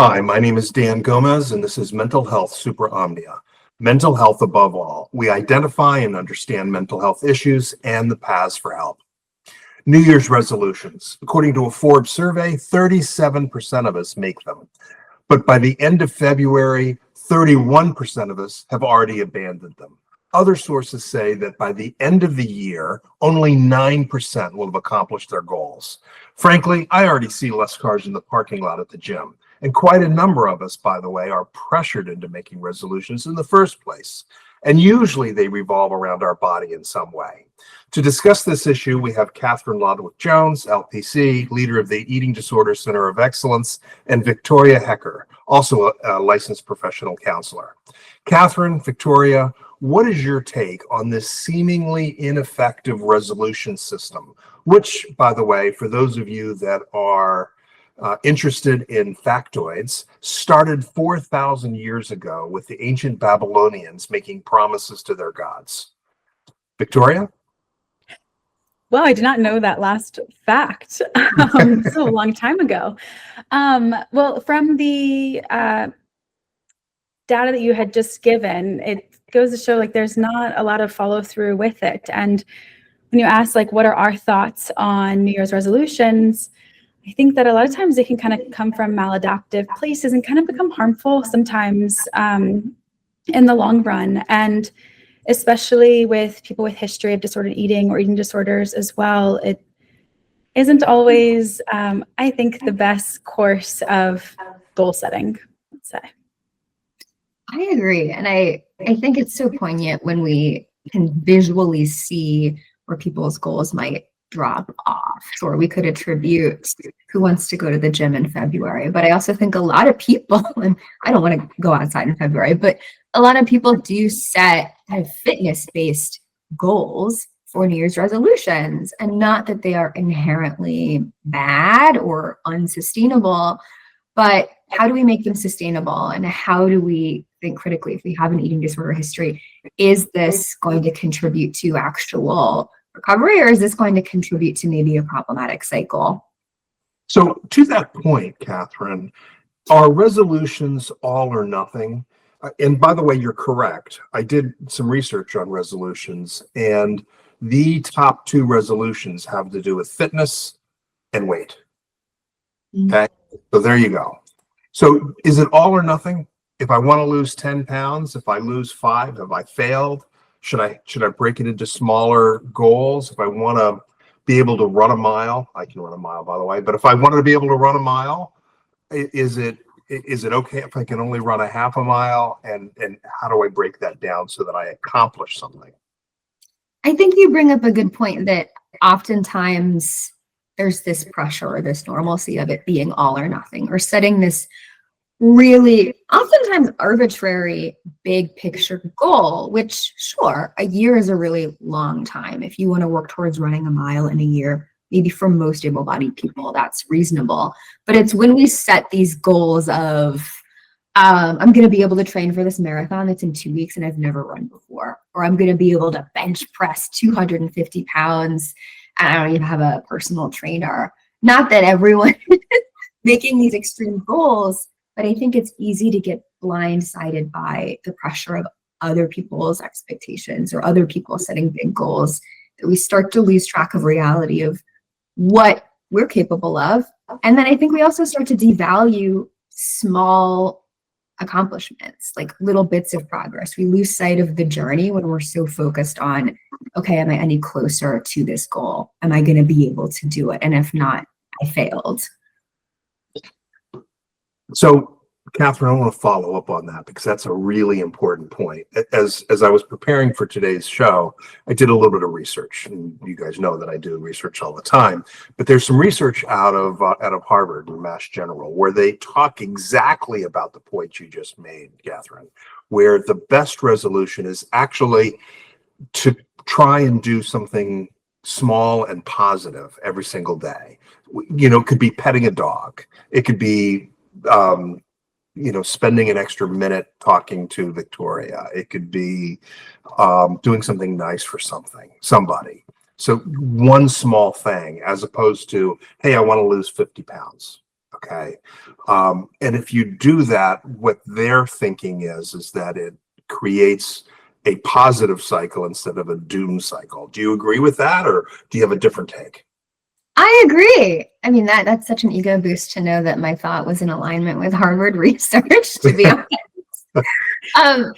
Hi, my name is Dan Gomez, and this is Mental Health Super Omnia. Mental health above all. We identify and understand mental health issues and the paths for help. New Year's resolutions. According to a Forbes survey, 37% of us make them. But by the end of February, 31% of us have already abandoned them. Other sources say that by the end of the year, only 9% will have accomplished their goals. Frankly, I already see less cars in the parking lot at the gym. And quite a number of us, by the way, are pressured into making resolutions in the first place. And usually they revolve around our body in some way. To discuss this issue, we have Kathryn Lodwick-Jones, LPC, leader of the Eating Disorder Center of Excellence, and Victoria Hecker, also a licensed professional counselor. Kathryn, Victoria, what is your take on this seemingly ineffective resolution system, which, by the way, for those of you that are interested in factoids, started 4,000 years ago with the ancient Babylonians making promises to their gods? Victoria? Well, I did not know that last fact. So a long time ago. Well, from the data that you had just given, it goes to show like there's not a lot of follow through with it. And when you ask like, what are our thoughts on New Year's resolutions? I think that a lot of times they can kind of come from maladaptive places and kind of become harmful sometimes in the long run. And especially with people with history of disordered eating or eating disorders as well, it isn't always, I think, the best course of goal setting, let's say. I agree. And I think it's so poignant when we can visually see where people's goals might drop off. Or we could attribute who wants to go to the gym in February. But I also think a lot of people, and I don't want to go outside in February, but a lot of people do set kind of fitness-based goals for New Year's resolutions, and not that they are inherently bad or unsustainable, but how do we make them sustainable? And how do we think critically, if we have an eating disorder history, is this going to contribute to actual recovery, or is this going to contribute to maybe a problematic cycle? So to that point, Kathryn, are resolutions all or nothing? And by the way, you're correct. I did some research on resolutions, and the top two resolutions have to do with fitness and weight. Okay, so there you go. So is it all or nothing? If I want to lose 10 pounds, if I lose 5, have I failed? Should I break it into smaller goals? If I want to be able to run a mile, I can run a mile, by the way, but if I wanted to be able to run a mile, is it okay if I can only run a half a mile? And how do I break that down so that I accomplish something? I think you bring up a good point that oftentimes there's this pressure or this normalcy of it being all or nothing, or setting this really oftentimes arbitrary big picture goal, which sure, a year is a really long time. If you want to work towards running a mile in a year, maybe for most able-bodied people, that's reasonable. But it's when we set these goals of, I'm going to be able to train for this marathon that's in 2 weeks and I've never run before, or I'm going to be able to bench press 250 pounds and I don't even have a personal trainer. Not that everyone is making these extreme goals, but I think it's easy to get blindsided by the pressure of other people's expectations or other people setting big goals, that we start to lose track of reality of what we're capable of. And then I think we also start to devalue small accomplishments, like little bits of progress. We lose sight of the journey when we're so focused on, okay, am I any closer to this goal? Am I going to be able to do it? And if not, I failed. So, Kathryn, I want to follow up on that because that's a really important point. As I was preparing for today's show, I did a little bit of research, and you guys know that I do research all the time. But there's some research out of Harvard and Mass General where they talk exactly about the point you just made, Kathryn, where the best resolution is actually to try and do something small and positive every single day. You know, it could be petting a dog. It could be spending an extra minute talking to Victoria. It could be doing something nice for somebody. So one small thing, as opposed to, hey, I want to lose 50 pounds. Okay. And if you do that, what their thinking is that it creates a positive cycle instead of a doom cycle. Do you agree with that, or do you have a different take? I agree. I mean, that's such an ego boost to know that my thought was in alignment with Harvard research, to be honest. No,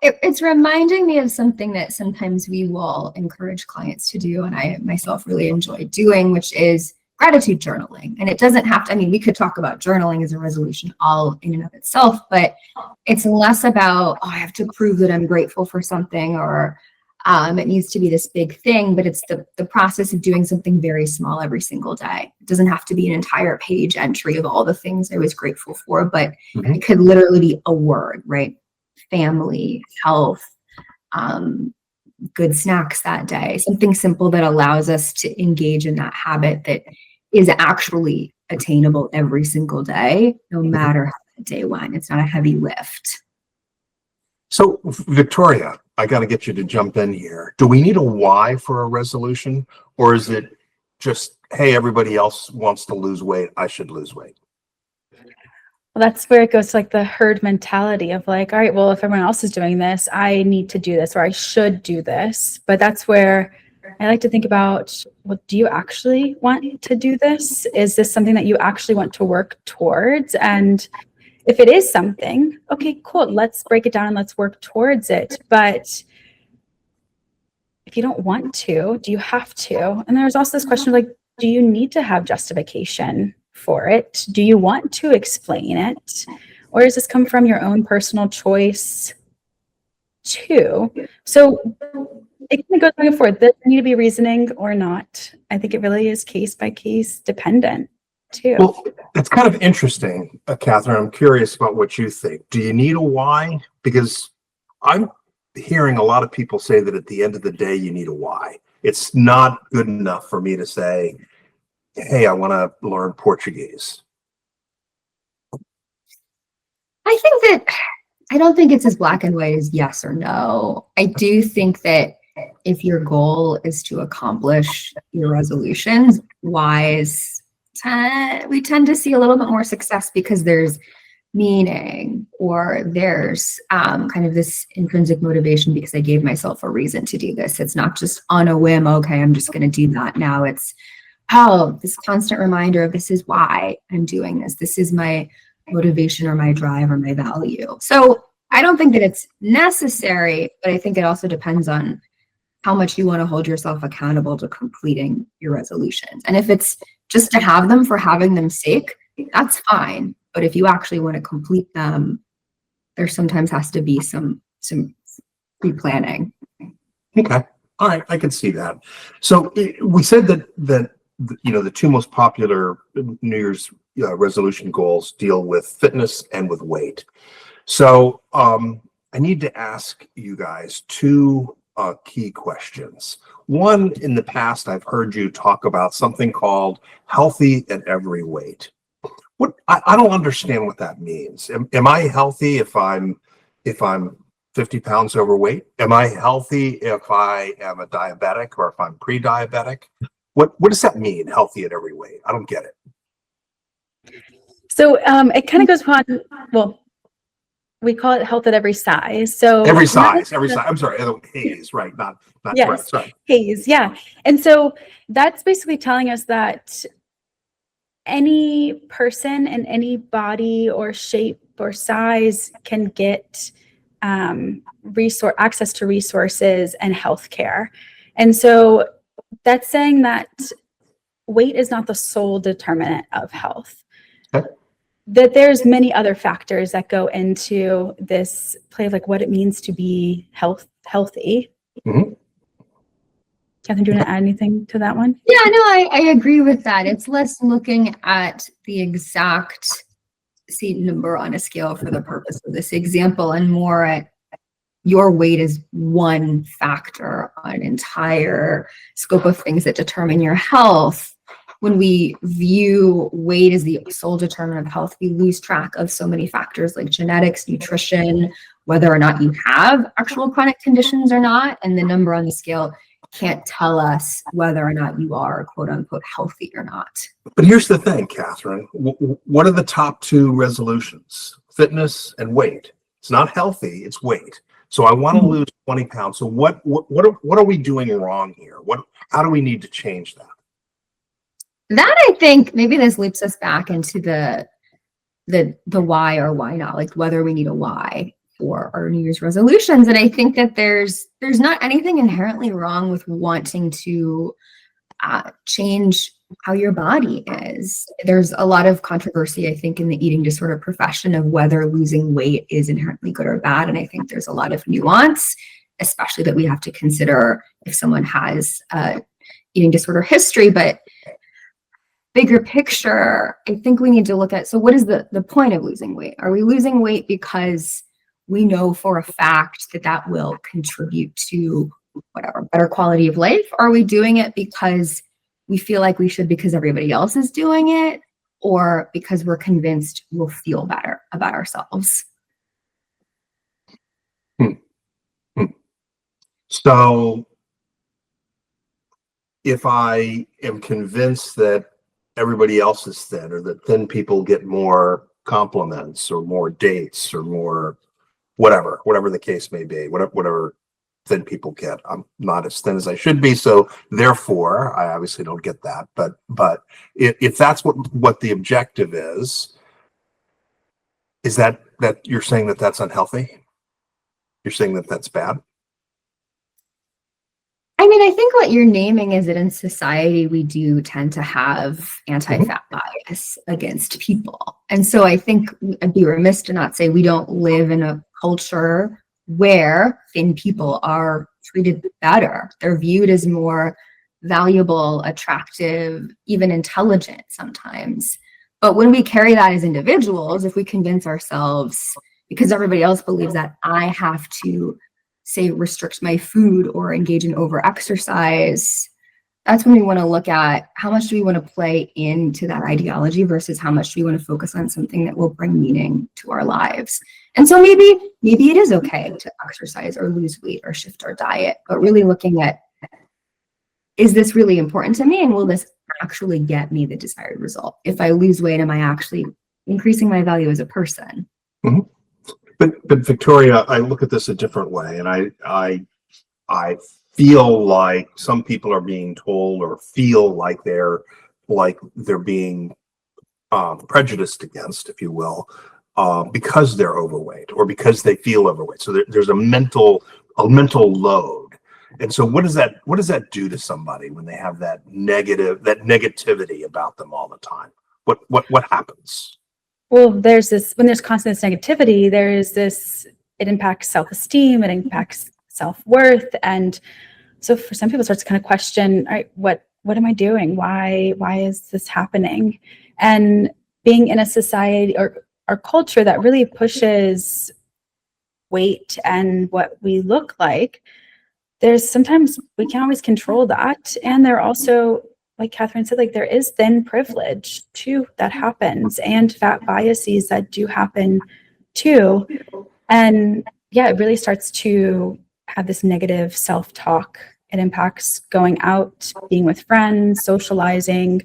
it's reminding me of something that sometimes we will encourage clients to do, and I myself really enjoy doing, which is gratitude journaling. And it doesn't have to, I mean, we could talk about journaling as a resolution all in and of itself, but it's less about, oh, I have to prove that I'm grateful for something, or it needs to be this big thing, but it's the process of doing something very small every single day. It doesn't have to be an entire page entry of all the things I was grateful for, but it could literally be a word, right? Family, health, good snacks that day, something simple that allows us to engage in that habit that is actually attainable every single day, no matter how the day went. It's not a heavy lift. So, Victoria, I got to get you to jump in here. Do we need a why for a resolution, or is it just, hey, everybody else wants to lose weight, I should lose weight? Well, that's where it goes to like the herd mentality of like, all right, well, if everyone else is doing this, I need to do this, or I should do this. But that's where I like to think about, well, do you actually want to do this? Is this something that you actually want to work towards? And if it is something, okay, cool, let's break it down and let's work towards it. But if you don't want to, do you have to? And there's also this question of like, do you need to have justification for it? Do you want to explain it? Or does this come from your own personal choice too? So it kind of goes back and forth. Does there need to be reasoning or not? I think it really is case by case dependent too. Well, it's kind of interesting, Kathryn. I'm curious about what you think. Do you need a why? Because I'm hearing a lot of people say that at the end of the day, you need a why. It's not good enough for me to say, hey, I want to learn Portuguese. I don't think it's as black and white as yes or no. I do think that if your goal is to accomplish your resolutions, we tend to see a little bit more success because there's meaning, or there's kind of this intrinsic motivation because I gave myself a reason to do this. It's not just on a whim, okay, I'm just going to do that now. It's, oh, this constant reminder of this is why I'm doing this. This is my motivation or my drive or my value. So I don't think that it's necessary, but I think it also depends on how much you want to hold yourself accountable to completing your resolutions. And if it's just to have them for having them sake, that's fine. But if you actually want to complete them, there sometimes has to be some pre-planning. Okay. All right. I can see that. So we said that the two most popular New Year's resolution goals deal with fitness and with weight. So I need to ask you guys two key questions. One, in the past, I've heard you talk about something called healthy at every weight. I don't understand what that means. Am I healthy if I'm 50 pounds overweight? Am I healthy if I am a diabetic or if I'm pre-diabetic? What does that mean, healthy at every weight? I don't get it. So it kind of goes on, well, we call it health at every size. So every size. I'm sorry, haze, right? Not yes, right, sorry. Haze, yeah. And so that's basically telling us that any person in any body or shape or size can get access to resources and healthcare. And so that's saying that weight is not the sole determinant of health. Okay. That there's many other factors that go into this play of like what it means to be healthy. Mm-hmm. Kathryn, do you want to add anything to that one? Yeah, no, I agree with that. It's less looking at the exact seat number on a scale for the purpose of this example, and more at your weight is one factor on an entire scope of things that determine your health. When we view weight as the sole determinant of health, we lose track of so many factors like genetics, nutrition, whether or not you have actual chronic conditions or not, and the number on the scale can't tell us whether or not you are quote unquote healthy or not. But here's the thing, Kathryn. What are the top two resolutions? Fitness and weight. It's not healthy, it's weight. So I want to lose 20 pounds. So what are we doing wrong here? How do we need to change that? That, I think, maybe this leaps us back into the why or why not, like whether we need a why for our New Year's resolutions. And I think that there's not anything inherently wrong with wanting to change how your body is. There's a lot of controversy, I think, in the eating disorder profession of whether losing weight is inherently good or bad. And I think there's a lot of nuance, especially that we have to consider if someone has eating disorder history. But bigger picture, I think we need to look at, so what is the point of losing weight? Are we losing weight because we know for a fact that that will contribute to whatever, better quality of life? Or are we doing it because we feel like we should because everybody else is doing it, or because we're convinced we'll feel better about ourselves? So if I am convinced that everybody else is thin, or that thin people get more compliments or more dates or more whatever the case may be, whatever thin people get, I'm not as thin as I should be, so therefore I obviously don't get that. But if that's what the objective is that you're saying that that's unhealthy? You're saying that that's bad? I mean, I think what you're naming is that in society, we do tend to have anti-fat bias against people. And so I think I'd be remiss to not say we don't live in a culture where thin people are treated better. They're viewed as more valuable, attractive, even intelligent sometimes. But when we carry that as individuals, if we convince ourselves, because everybody else believes that I have to, say, restrict my food or engage in over exercise, that's when we want to look at how much do we want to play into that ideology versus how much do we want to focus on something that will bring meaning to our lives. And so maybe it is okay to exercise or lose weight or shift our diet, but really looking at, is this really important to me, and will this actually get me the desired result? If I lose weight, am I actually increasing my value as a person? Mm-hmm. But Victoria, I look at this a different way, and I feel like some people are being told, or feel like they're being prejudiced against, if you will, because they're overweight or because they feel overweight. So there's a mental load. And so what does that do to somebody when they have that negativity about them all the time? What happens? Well, when there's constant negativity, it impacts self-esteem, it impacts self-worth. And so for some people, it starts to kind of question, all right, what am I doing? Why is this happening? And being in a society or our culture that really pushes weight and what we look like, sometimes we can't always control that. And there also, like Kathryn said, like there is thin privilege too that happens, and fat biases that do happen too. And yeah, it really starts to have this negative self-talk. It impacts going out, being with friends, socializing,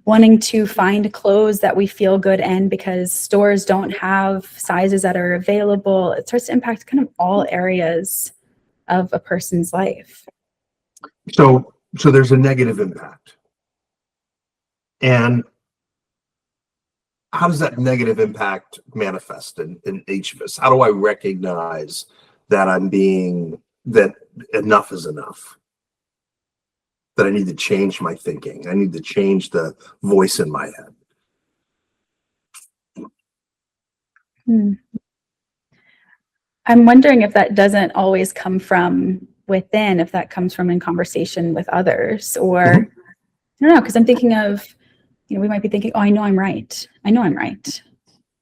wanting to find clothes that we feel good in because stores don't have sizes that are available. It starts to impact kind of all areas of a person's life. So there's a negative impact. And how does that negative impact manifest in each of us? How do I recognize that that enough is enough? That I need to change my thinking. I need to change the voice in my head. I'm wondering if that doesn't always come from within, if that comes from in conversation with others, or I don't know, because I'm thinking of, we might be thinking, oh, I know I'm right.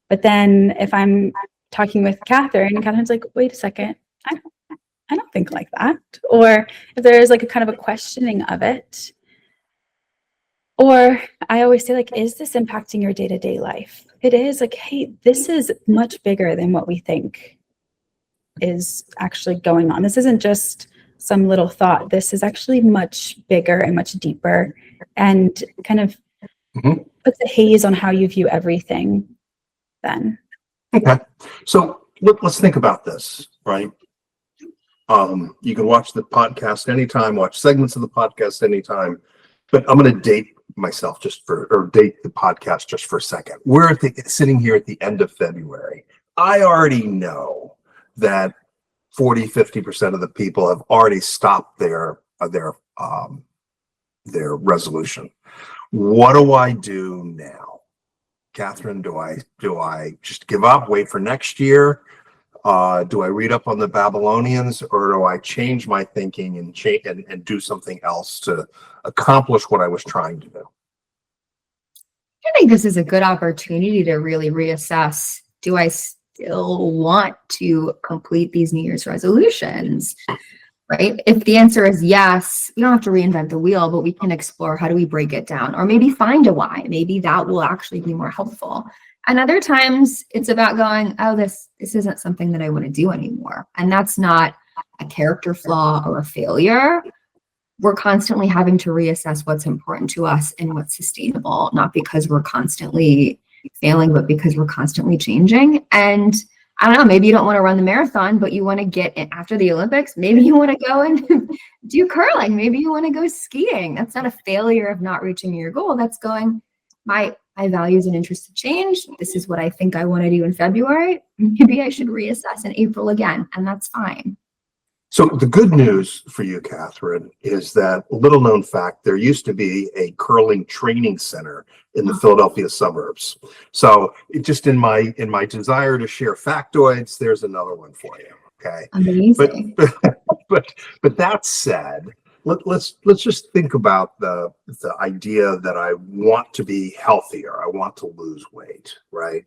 But then if I'm talking with Kathryn, and Kathryn's like, wait a second, I don't think like that. Or if there's like a kind of a questioning of it. Or I always say, like, is this impacting your day-to-day life? It is, like, hey, this is much bigger than what we think is actually going on. This isn't just some little thought, this is actually much bigger and much deeper, and kind of puts a haze on how you view everything then. Okay. So let's think about this, right? You can watch the podcast anytime, watch segments of the podcast anytime, but I'm going to date myself date the podcast just for a second. We're sitting here at the end of February. I already know that 40-50% of the people have already stopped their resolution. What do I do now? Kathryn, do I just give up, wait for next year? Do I read up on the Babylonians, or do I change my thinking and do something else to accomplish what I was trying to do? I think this is a good opportunity to really reassess. Do I still want to complete these New Year's resolutions? Right? If the answer is yes, we don't have to reinvent the wheel, but we can explore how do we break it down, or maybe find a why. Maybe that will actually be more helpful. And other times it's about going, oh, this isn't something that I want to do anymore. And that's not a character flaw or a failure. We're constantly having to reassess what's important to us and what's sustainable, not because we're constantly failing, but because we're constantly changing. And I don't know, maybe you don't want to run the marathon, but you want to get in after the Olympics. Maybe you want to go and do curling. Maybe you want to go skiing. That's not a failure of not reaching your goal. That's going, my values and interests have changed. This is what I think I want to do in February. Maybe I should reassess in April again, and that's fine. So the good news for you, Kathryn, is that, little known fact, there used to be a curling training center in the Philadelphia suburbs. So just in my desire to share factoids, there's another one for you. Okay. Amazing. But that said, let's just think about the idea that I want to be healthier. I want to lose weight, right?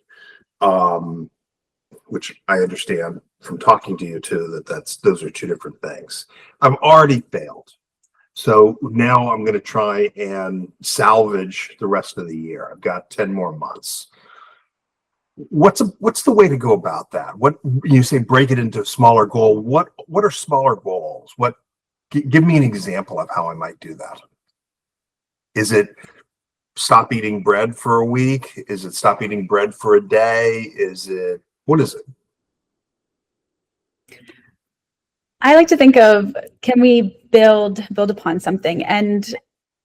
Which I understand from talking to you too, those are two different things. I've already failed. So now I'm going to try and salvage the rest of the year. I've got 10 more months. What's the way to go about that? What you say, break it into a smaller goal. What are smaller goals? Give me an example of how I might do that. Is it stop eating bread for a week? Is it stop eating bread for a day? What is it? I like to think of, can we build upon something? And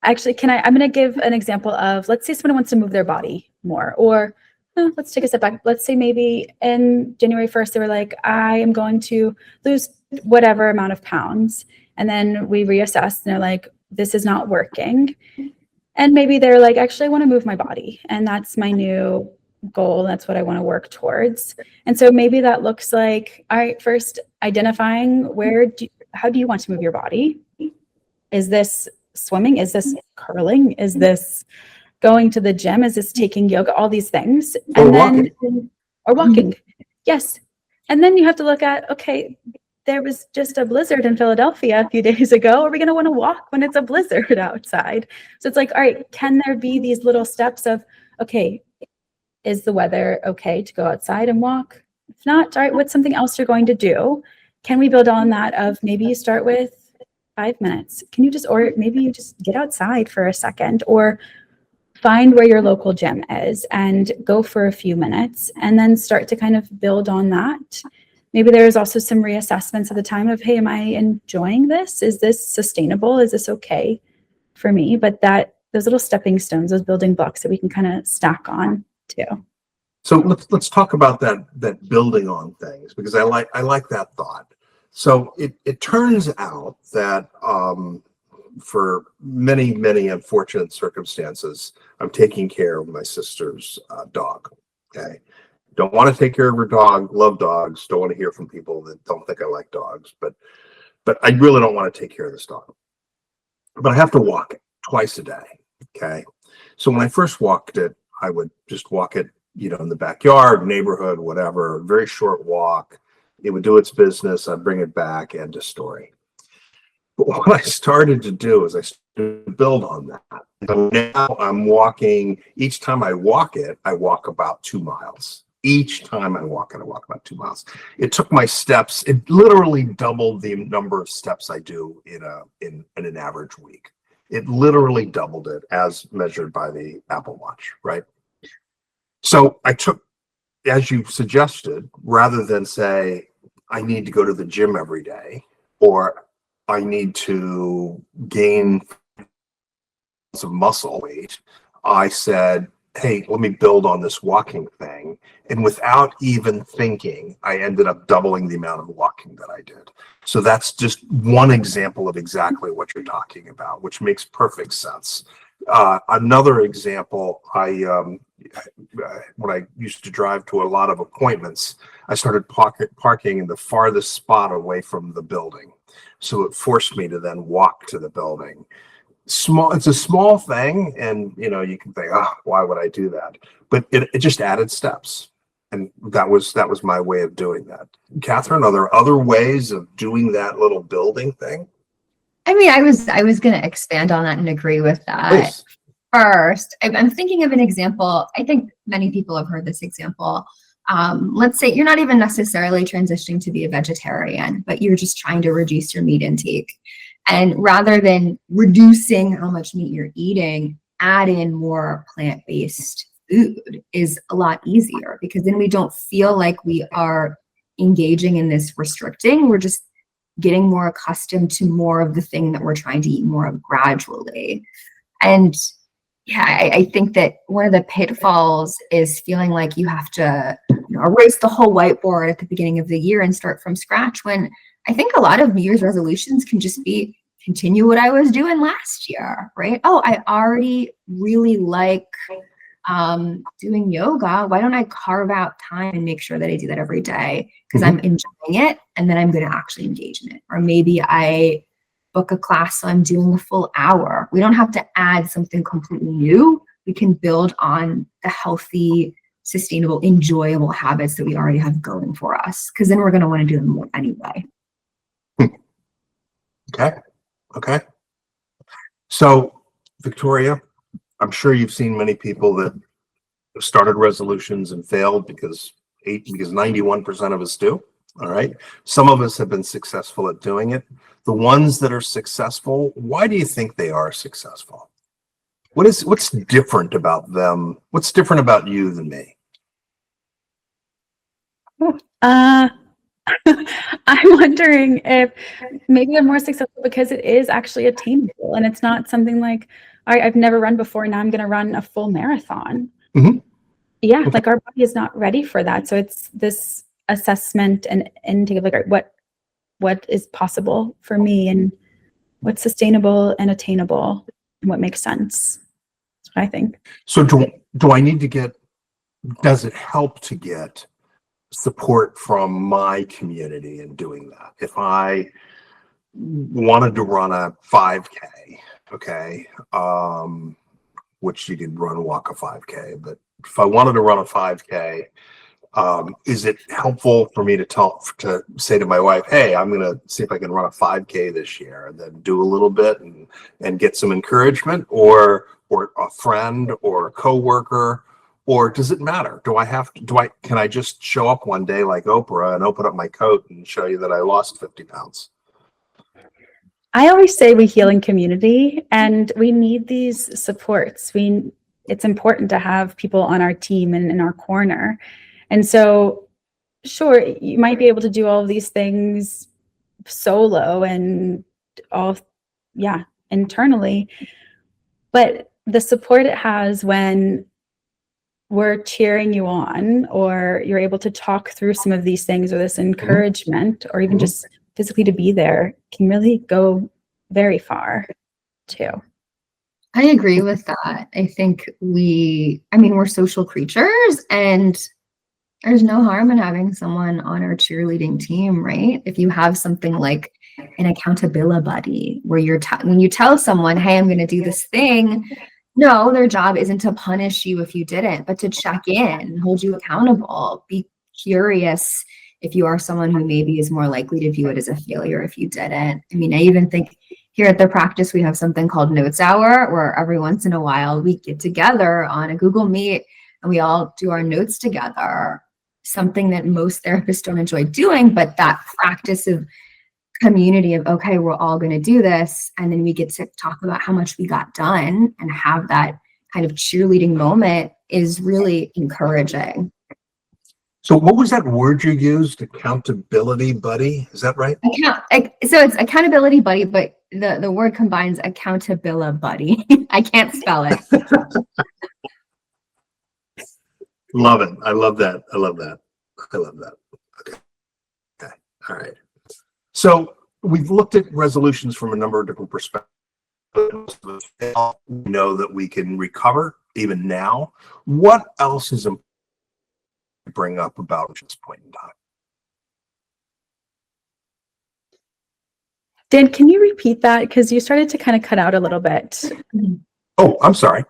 actually, I'm going to give an example of, let's say someone wants to move their body more, or let's take a step back. Let's say maybe in January 1st, they were like, I am going to lose whatever amount of pounds. And then we reassess and they're like, this is not working. And maybe they're like, actually, I want to move my body. And that's my new goal. That's what I want to work towards. And so maybe that looks like, all right, first identifying how do you want to move your body? Is this swimming? Is this curling? Is this going to the gym? Is this taking yoga? All these things. And or walking. Yes. And then you have to look at, okay, there was just a blizzard in Philadelphia a few days ago. Are we going to want to walk when it's a blizzard outside? So it's like, all right, can there be these little steps of, okay, is the weather okay to go outside and walk? If not, all right, what's something else you're going to do? Can we build on that of maybe you start with 5 minutes? Or maybe you just get outside for a second, or find where your local gym is and go for a few minutes, and then start to kind of build on that. Maybe there's also some reassessments at the time of, hey, am I enjoying this? Is this sustainable? Is this okay for me? But those little stepping stones, those building blocks that we can kind of stack on too. So let's talk about that building on things, because I like that thought. So it turns out that for many, many unfortunate circumstances, I'm taking care of my sister's dog. Okay. Don't want to take care of her dog, love dogs, don't want to hear from people that don't think I like dogs, but I really don't want to take care of this dog. But I have to walk it twice a day. Okay. So when I first walked it, I would just walk it, in the backyard, neighborhood, whatever, very short walk. It would do its business. I'd bring it back, end of story. But what I started to do is I started to build on that. So now I'm walking, each time I walk it, I walk about 2 miles. Each time I walk about 2 miles. It took my steps. It literally doubled the number of steps I do in an average week. It literally doubled it as measured by the Apple Watch, right? So I took, as you suggested, rather than say, I need to go to the gym every day, or I need to gain some muscle weight, I said, hey, let me build on this walking thing. And without even thinking, I ended up doubling the amount of walking that I did. So that's just one example of exactly what you're talking about, which makes perfect sense. Another example, when I used to drive to a lot of appointments, I started parking in the farthest spot away from the building. So it forced me to then walk to the building. It's a small thing, and you can think, why would I do that? But it just added steps, and that was my way of doing that. Kathryn, are there other ways of doing that little building thing? I mean, I was going to expand on that and agree with that. Please. First, I'm thinking of an example. I think many people have heard this example. Let's say you're not even necessarily transitioning to be a vegetarian, but you're just trying to reduce your meat intake. And rather than reducing how much meat you're eating, add in more plant-based food is a lot easier, because then we don't feel like we are engaging in this restricting. We're just getting more accustomed to more of the thing that we're trying to eat more of gradually. And yeah, I think that one of the pitfalls is feeling like you have to erase the whole whiteboard at the beginning of the year and start from scratch, when I think a lot of New Year's resolutions can just be continue what I was doing last year, right? Oh, I already really like doing yoga. Why don't I carve out time and make sure that I do that every day, because I'm enjoying it, and then I'm going to actually engage in it. Or maybe I book a class, so I'm doing a full hour. We don't have to add something completely new. We can build on the healthy, sustainable, enjoyable habits that we already have going for us, because then we're going to want to do them more anyway. Okay. So, Victoria, I'm sure you've seen many people that have started resolutions and failed because 91% of us do. All right. Some of us have been successful at doing it. The ones that are successful, why do you think they are successful? What's different about them? What's different about you than me? I'm wondering if maybe they're more successful because it is actually attainable, and it's not something like, all right, I've never run before, now I'm going to run a full marathon. Yeah, like our body is not ready for that. So it's this assessment and intake of like, what is possible for me, and what's sustainable and attainable, and what makes sense. That's what I think. So do I need to does it help to get support from my community in doing that? If I wanted to run a 5K, okay, which you could walk a 5K, but if I wanted to run a 5K, is it helpful for me to say to my wife, hey, I'm going to see if I can run a 5K this year, and then do a little bit and get some encouragement, or a friend or a coworker? Or does it matter? Can I just show up one day like Oprah and open up my coat and show you that I lost 50 pounds? I always say we heal in community, and we need these supports. It's important to have people on our team and in our corner. And so, sure, you might be able to do all of these things solo and internally, but the support it has when we're cheering you on, or you're able to talk through some of these things, or this encouragement, or even just physically to be there, can really go very far too. I agree with that. I think we're social creatures, and there's no harm in having someone on our cheerleading team, right? If you have something like an accountability buddy, where when you tell someone, hey, I'm going to do this thing, no, their job isn't to punish you if you didn't, but to check in, hold you accountable, be curious if you are someone who maybe is more likely to view it as a failure if you didn't. I mean, I even think here at the practice, we have something called Notes Hour, where every once in a while we get together on a Google Meet and we all do our notes together. something that most therapists don't enjoy doing, but that practice of community of, okay, we're all going to do this. And then we get to talk about how much we got done and have that kind of cheerleading moment is really encouraging. So what was that word you used? Accountability buddy? Is that right? So it's accountability buddy, but the word combines accountability buddy. I can't spell it. Love it. I love that. I love that. I love that. Okay. Okay. All right. So we've looked at resolutions from a number of different perspectives. We know that we can recover even now. What else is important to bring up about this point in time? Dan, can you repeat that? Because you started to kind of cut out a little bit. Oh, I'm sorry.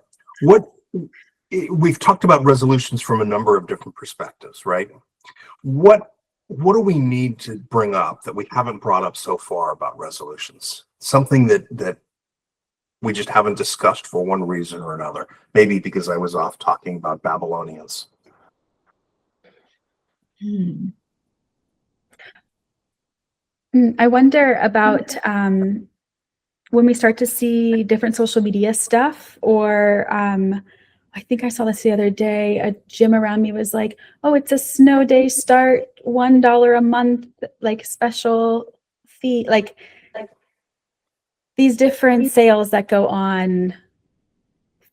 We've talked about resolutions from a number of different perspectives, right? What do we need to bring up that we haven't brought up so far about resolutions? Something that we just haven't discussed for one reason or another. Maybe because I was off talking about Babylonians. I wonder about when we start to see different social media stuff, or I think I saw this the other day, a gym around me was like, oh, it's a snow day start, $1 a month, like special fee, like these different sales that go on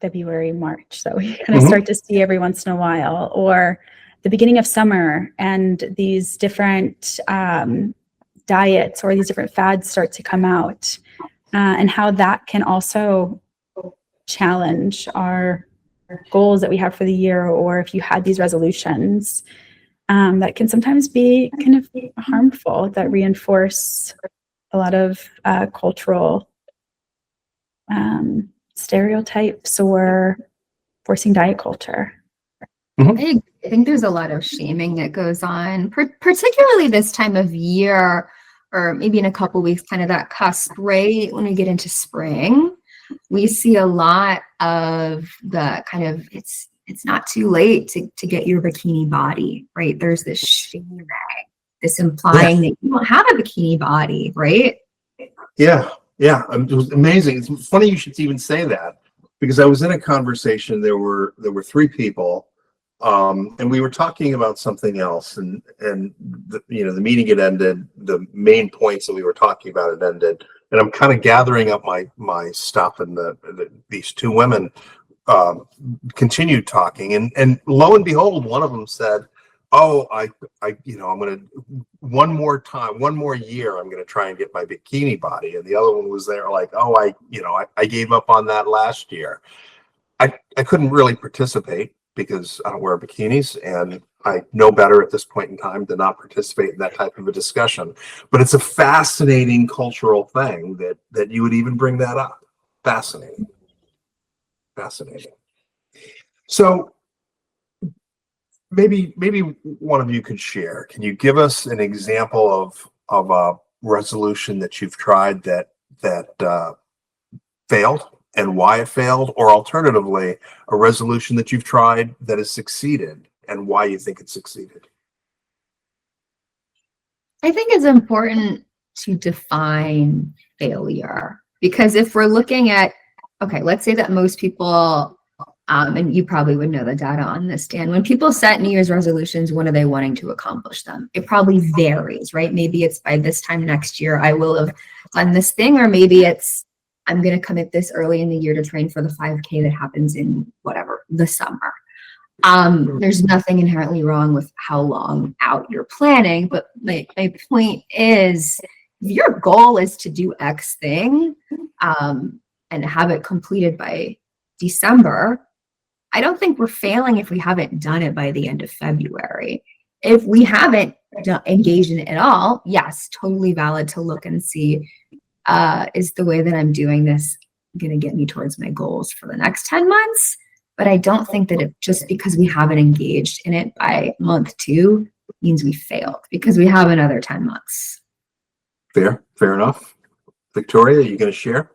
February, March, that we kind of start to see every once in a while, or the beginning of summer, and these different diets or these different fads start to come out, and how that can also challenge our goals that we have for the year, or if you had these resolutions that can sometimes be kind of harmful, that reinforce a lot of cultural stereotypes or forcing diet culture. I think there's a lot of shaming that goes on, particularly this time of year, or maybe in a couple weeks, kind of that cusp, right? When we get into spring, we see a lot of the kind of, it's not too late to get your bikini body, right? There's this shame, this implying that you don't have a bikini body, right? Yeah. It was amazing. It's funny you should even say that, because I was in a conversation. There were three people, and we were talking about something else, and the meeting had ended. The main points that we were talking about had ended, and I'm kind of gathering up my stuff, and these two women continued talking, and lo and behold, one of them said, "Oh, I'm gonna one more year, I'm gonna try and get my bikini body," and the other one was there like, "Oh, I gave up on that last year." I couldn't really participate because I don't wear bikinis, and I know better at this point in time to not participate in that type of a discussion. But it's a fascinating cultural thing that you would even bring that up. Fascinating. So maybe one of you could share. Can you give us an example of a resolution that you've tried that failed, and why it failed, or alternatively, a resolution that you've tried that has succeeded and why you think it succeeded? I think it's important to define failure, because if we're looking at, okay, let's say that most people, and you probably would know the data on this, Dan, when people set New Year's resolutions, when are they wanting to accomplish them? It probably varies, right? Maybe it's by this time next year, I will have done this thing, or maybe it's, I'm going to commit this early in the year to train for the 5K that happens in whatever, the summer. There's nothing inherently wrong with how long out you're planning, but my point is, if your goal is to do X thing and have it completed by December, I don't think we're failing if we haven't done it by the end of February. If we haven't engaged in it at all, yes, totally valid to look and see, is the way that I'm doing this going to get me towards my goals for the next 10 months? But I don't think that just because we haven't engaged in it by month 2 means we failed, because we have another 10 months. Fair enough. Victoria, are you going to share?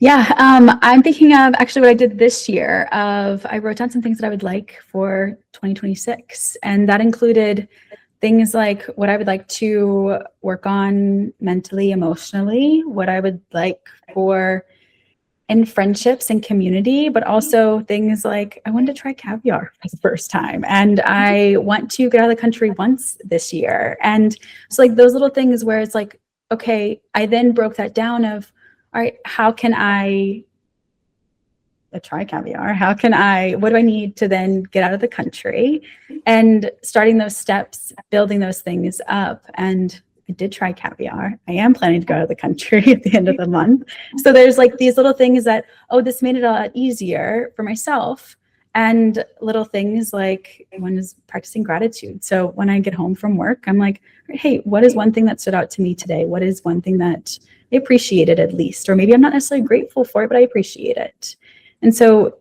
Yeah, I'm thinking of actually what I did this year of I wrote down some things that I would like for 2026. And that included things like what I would like to work on mentally, emotionally, what I would like for in friendships and community, but also things like I wanted to try caviar for the first time. And I want to get out of the country once this year. And so like those little things where it's like, okay, I then broke that down of, all right, how can I try caviar? What do I need to then get out of the country? And starting those steps, building those things up. And I did try caviar. I am planning to go out of the country at the end of the month. So there's like these little things that, oh, this made it a lot easier for myself. And little things like one is practicing gratitude. So when I get home from work, I'm like, hey, what is one thing that stood out to me today? What is one thing that I appreciated at least? Or maybe I'm not necessarily grateful for it, but I appreciate it. And so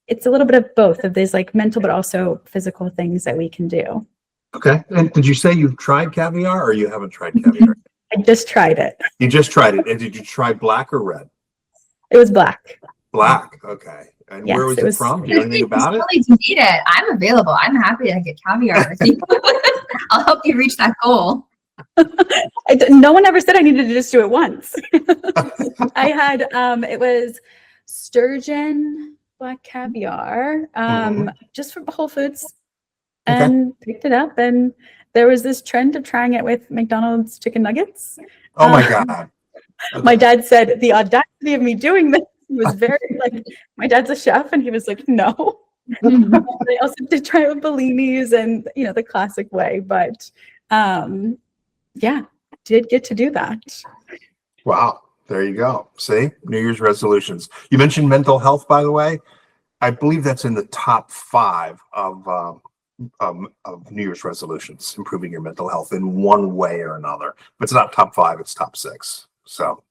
it's a little bit of both of these like mental, but also physical things that we can do. Okay. And did you say you've tried caviar or you haven't tried caviar? I just tried it. You just tried it. And did you try black or red? It was black. Black. Okay. And Yes, where was it it was- from? Do you know anything about it? Really to need it. I'm available. I'm happy to get caviar with you. I'll help you reach that goal. No one ever said I needed to just do it once. I had, it was sturgeon black caviar, just from Whole Foods, and picked it up. And there was this trend of trying it with McDonald's chicken nuggets. Oh my God. My dad said the audacity of me doing this was very like, my dad's a chef and he was like, no. I also did try with bellinis and, you know, the classic way, but yeah, did get to do that. Wow. There you go. See, New Year's resolutions. You mentioned mental health, by the way. I believe that's in the top 5 of New Year's resolutions, improving your mental health in one way or another. But it's not top 5, it's top 6. So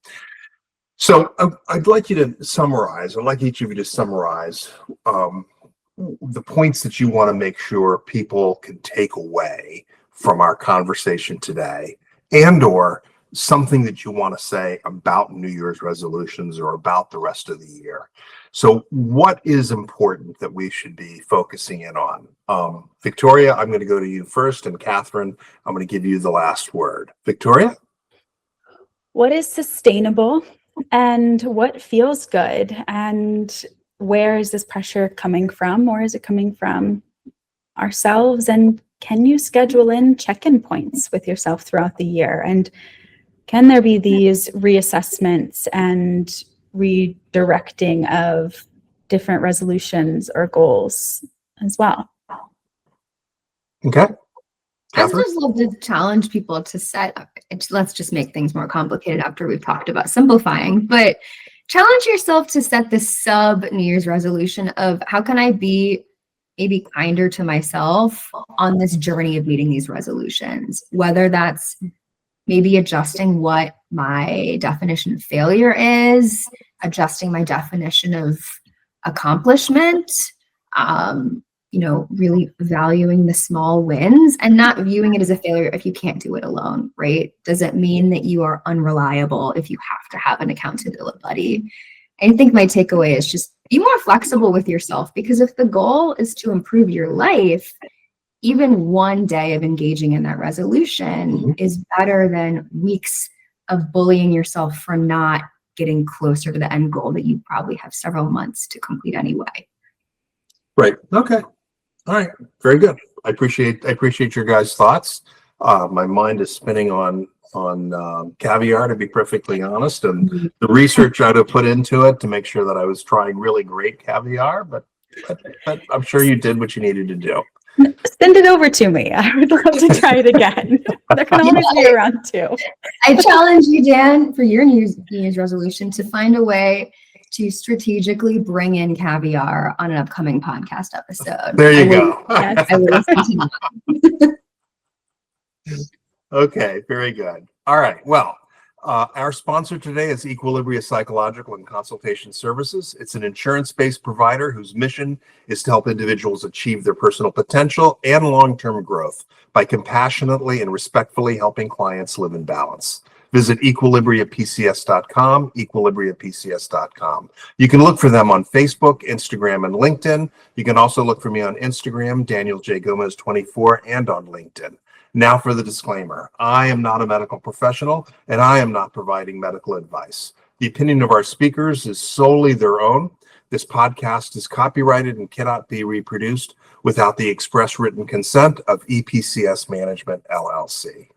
I'd like you to summarize, I'd like each of you to summarize the points that you want to make sure people can take away from our conversation today, and or something that you want to say about New Year's resolutions or about the rest of the year. So what is important that we should be focusing in on? Victoria, I'm going to go to you first, and Kathryn, I'm going to give you the last word. Victoria? What is sustainable and what feels good, and where is this pressure coming from, or is it coming from ourselves? And can you schedule in check-in points with yourself throughout the year? And can there be these reassessments and redirecting of different resolutions or goals as well? Okay. I Kathryn? just love to challenge people to let's just make things more complicated after we've talked about simplifying, but challenge yourself to set this sub New Year's resolution of how can I be maybe kinder to myself on this journey of meeting these resolutions, whether that's maybe adjusting what my definition of failure is, adjusting my definition of accomplishment, really valuing the small wins and not viewing it as a failure if you can't do it alone, right? Doesn't mean that you are unreliable if you have to have an accountability buddy. I think my takeaway is just be more flexible with yourself, because if the goal is to improve your life, even one day of engaging in that resolution is better than weeks of bullying yourself for not getting closer to the end goal that you probably have several months to complete anyway. Right. Okay. All right. Very good. I appreciate your guys' thoughts. My mind is spinning on caviar, to be perfectly honest, and the research I'd have put into it to make sure that I was trying really great caviar, but I'm sure you did what you needed to do. Send it over to me. I would love to try it again. There can always be around too. I challenge you, Dan, for your New Year's resolution to find a way to strategically bring in caviar on an upcoming podcast episode. There you go. Yes. I will listen to that. Okay, very good. All right. Well, our sponsor today is Equilibria Psychological and Consultation Services. It's an insurance-based provider whose mission is to help individuals achieve their personal potential and long-term growth by compassionately and respectfully helping clients live in balance. Visit equilibriapcs.com, equilibriapcs.com. You can look for them on Facebook, Instagram, and LinkedIn. You can also look for me on Instagram, Daniel J. Gomez 24, and on LinkedIn. Now for the disclaimer. I am not a medical professional, and I am not providing medical advice. The opinion of our speakers is solely their own. This podcast is copyrighted and cannot be reproduced without the express written consent of EPCS Management, LLC.